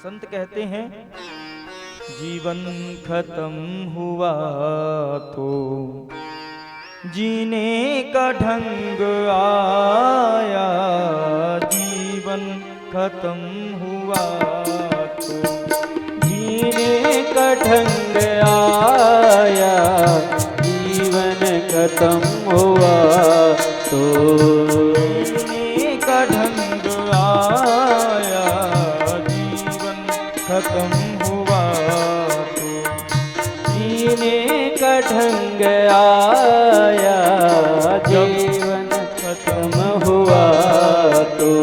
संत कहते हैं जीवन खत्म हुआ तो जीने का ढंग आया, जीवन खत्म हुआ तो जीने का ढंग आया, जीवन खत्म हुआ तो जीने का ढंग आया, जीवन खत्म हुआ तो जीने का ढंग आया, जीवन खत्म हुआ तो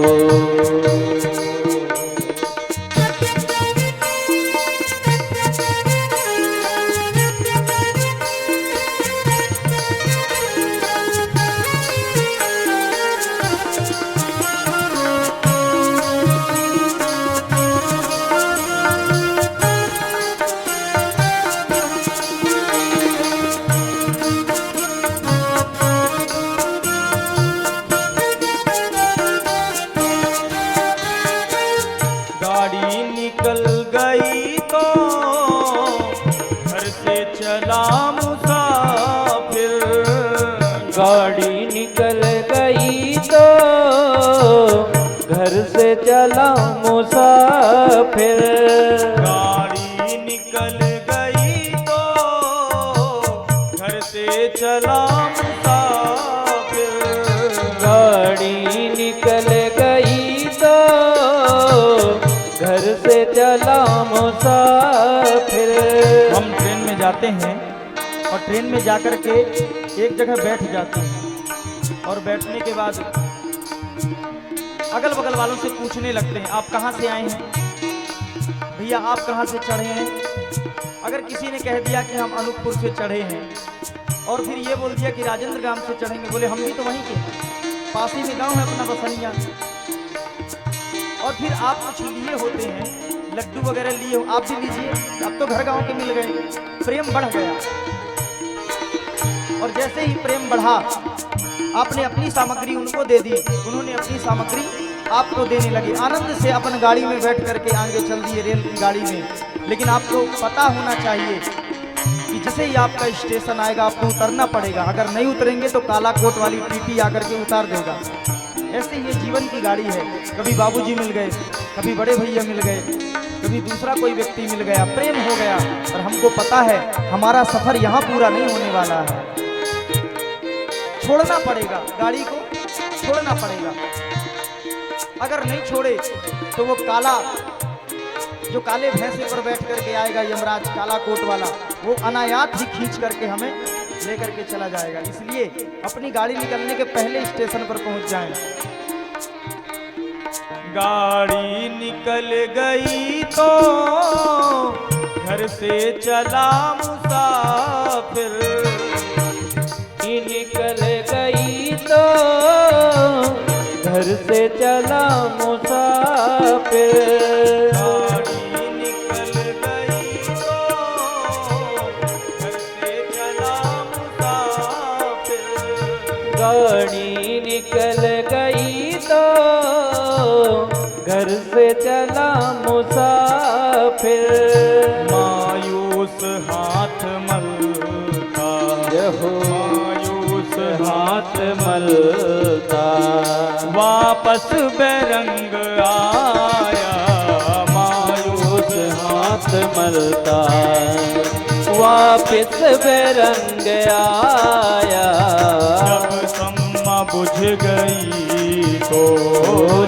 गाड़ी निकल गई तो घर से चला मुसाफिर, गाड़ी निकल गई तो घर से चला मुसाफिर, गाड़ी निकल गई तो घर से चला मुसाफिर, गाड़ी निकल गई तो घर से चला मुसाफिर। हम ट्रेन में जाते हैं और ट्रेन में जाकर के एक जगह बैठ जाते हैं और बैठने के बाद अगल बगल वालों से पूछने लगते हैं आप कहाँ से आए हैं, भैया आप कहाँ से चढ़े हैं। अगर किसी ने कह दिया कि हम अनूपपुर से चढ़े हैं और फिर ये बोल दिया कि राजेंद्र गांव से चढ़ेंगे, बोले हम भी तो वहीं के हैं, पास ही में गाँव है अपना बसनिया। और फिर आप कुछ लिए होते हैं, लड्डू वगैरह लिए हो, आप भी लीजिए, अब तो घर गांव के मिल गए, प्रेम बढ़ गया। और जैसे ही प्रेम बढ़ा आपने अपनी सामग्री उनको दे दी, उन्होंने अपनी सामग्री आपको देने लगे, आनंद से अपन गाड़ी में बैठ करके आगे चल दिए रेल की गाड़ी में। लेकिन आपको पता होना चाहिए कि जैसे ही आपका स्टेशन आएगा आपको उतरना पड़ेगा, अगर नहीं उतरेंगे तो काला कोट वाली टीटी आकर के उतार देगा। ऐसे ये जीवन की गाड़ी है, कभी बाबूजी मिल गए, कभी बड़े भैया मिल गए, कभी दूसरा कोई व्यक्ति मिल गया, प्रेम हो गया। और हमको पता है हमारा सफर यहाँ पूरा नहीं होने वाला है, छोड़ना पड़ेगा, गाड़ी को छोड़ना पड़ेगा। अगर नहीं छोड़े तो वो काला जो काले भैंसे पर बैठ करके आएगा यमराज, काला कोट वाला, वो अनायात ही खींच करके हमें लेकर के चला जाएगा। इसलिए अपनी गाड़ी निकलने के पहले स्टेशन पर पहुंच जाएं। गाड़ी निकल गई तो घर से चला मुसाफिर, निकल गई तो घर से चला मुसाफिर, गाड़ी निकल गई तो घर से चला मुसाफिर, गाड़ी निकल गई तो घर से चला मुसाफिर। मायूस हाथ मलता, यहो मायूस हाथ मलता, वापस बेरंग आया, मायूस हाथ मलता, वापस बेरंग आया। जब सम्मा बुझ गई तो,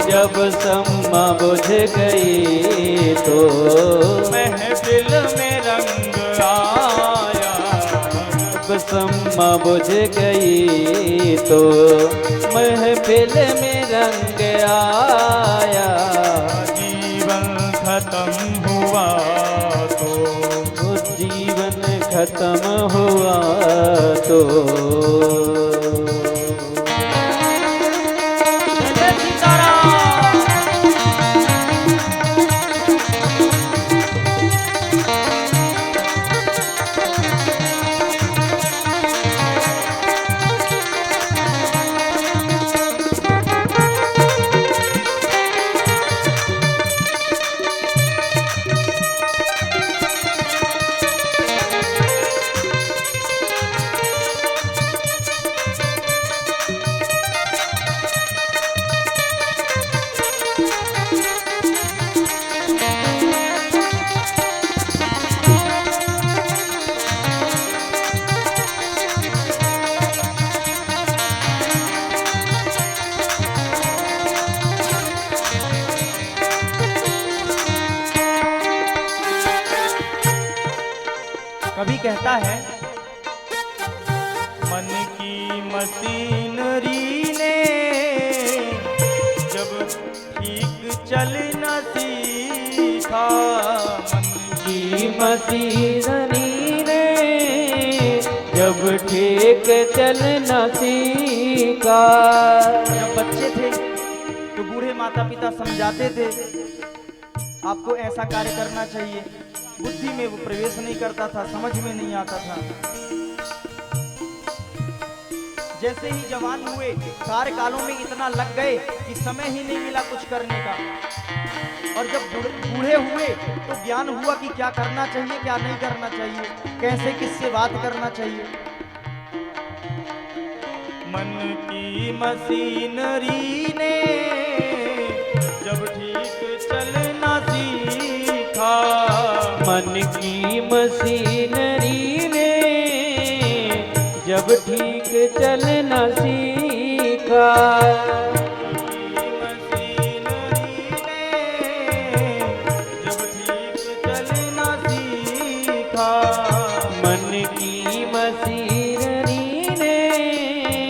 जब सम्मा बुझ गई तो महफिल में रंग आया, जब सम्मा बुझ गई तो महफिल में रंग आया। जीवन खत्म हुआ तो, जीवन खत्म हुआ तो कहता है, मन की मशीनरी ने जब ठीक चलना सीखा, मन की मशीनरी ने जब ठीक चलना सीखा। जब बच्चे थे तो बूढ़े माता पिता समझाते थे आपको ऐसा कार्य करना चाहिए, बुद्धि में वो प्रवेश नहीं करता था, समझ में नहीं आता था। जैसे ही जवान हुए कार्यकालों में इतना लग गए कि समय ही नहीं मिला कुछ करने का, और जब बूढ़े हुए तो ज्ञान हुआ कि क्या करना चाहिए क्या नहीं करना चाहिए, कैसे किससे बात करना चाहिए। मन की मशीनरी ने जब ठीक चलना सीखा, मन की मशीनरी ने जब ठीक चलना सीखा। मन की मशीनरी ने जब ठीक चलना सीखा,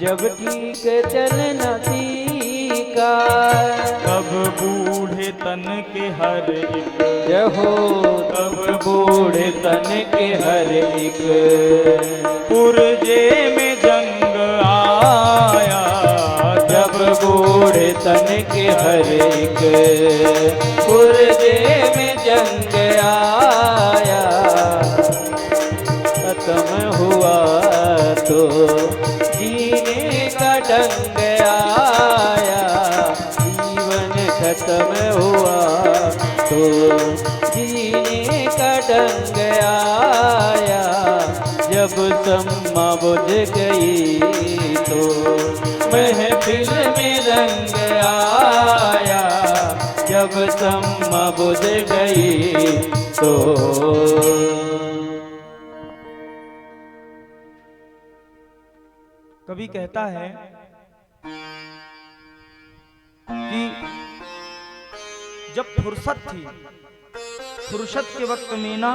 जब ठीक चलना सीखा। तब बूढ़े तन के हर एक, जय हो तब बूढ़े तन के हर एक पुरजे में जंग आया, जब बूढ़े तन के हर एक पुरजे में जंग आया। खत्म हुआ तो जीने का ढंग आया, जीवन खत्म हुआ तो जीने का ढंग आया। जब सम्मा बुझ गई तो महफिल में रंग आया, जब सम्मा बुझ गई तो। कवि कहता है कि जब फुर्सत थी, फुर्सत के वक्त में ना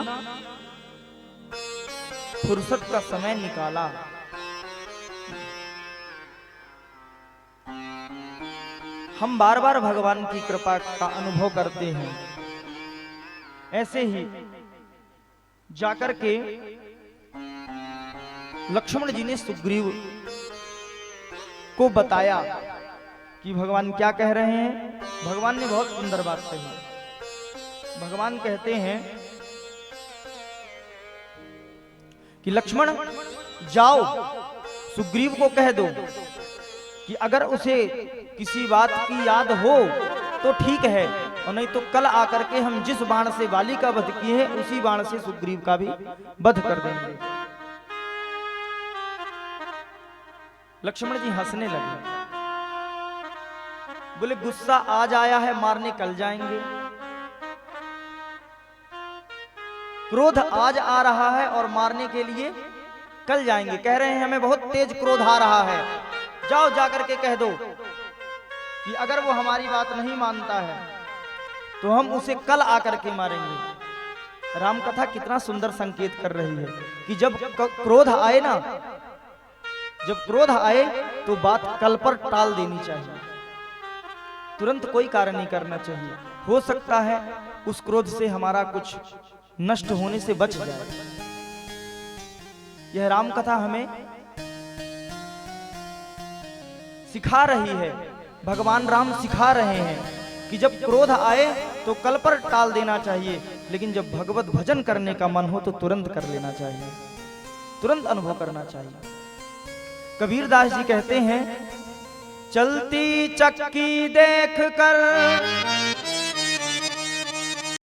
फुर्सत का समय निकाला। हम बार बार भगवान की कृपा का अनुभव करते हैं। ऐसे ही जाकर के लक्ष्मण जी ने सुग्रीव को बताया कि भगवान क्या कह रहे हैं। भगवान ने बहुत सुंदर बात कही। भगवान कहते हैं कि लक्ष्मण जाओ, सुग्रीव को कह दो कि अगर उसे किसी बात की याद हो तो ठीक है, और नहीं तो कल आकर के हम जिस बाण से वाली का वध किए हैं उसी बाण से सुग्रीव का भी वध कर देंगे। लक्ष्मण जी हंसने लगे, बोले गुस्सा आज आया है, मारने कल जाएंगे। क्रोध आज आ रहा है और मारने के लिए कल जाएंगे। कह रहे हैं हमें बहुत तेज क्रोध आ रहा है, जाओ जाकर के कह दो कि अगर वो हमारी बात नहीं मानता है तो हम उसे कल आकर के मारेंगे। राम कथा कितना सुंदर संकेत कर रही है कि जब क्रोध आए ना, जब क्रोध आए तो बात कल पर टाल देनी चाहिए, तुरंत कोई कार्य नहीं करना चाहिए। हो सकता है उस क्रोध से हमारा कुछ नष्ट होने से बच जाए। यह राम कथा हमें सिखा रही है, भगवान राम सिखा रहे हैं कि जब क्रोध आए तो कल पर टाल देना चाहिए, लेकिन जब भगवत भजन करने का मन हो तो तुरंत कर लेना चाहिए, तुरंत अनुभव करना चाहिए। कबीरदास जी कहते हैं, चलती चक्की देख कर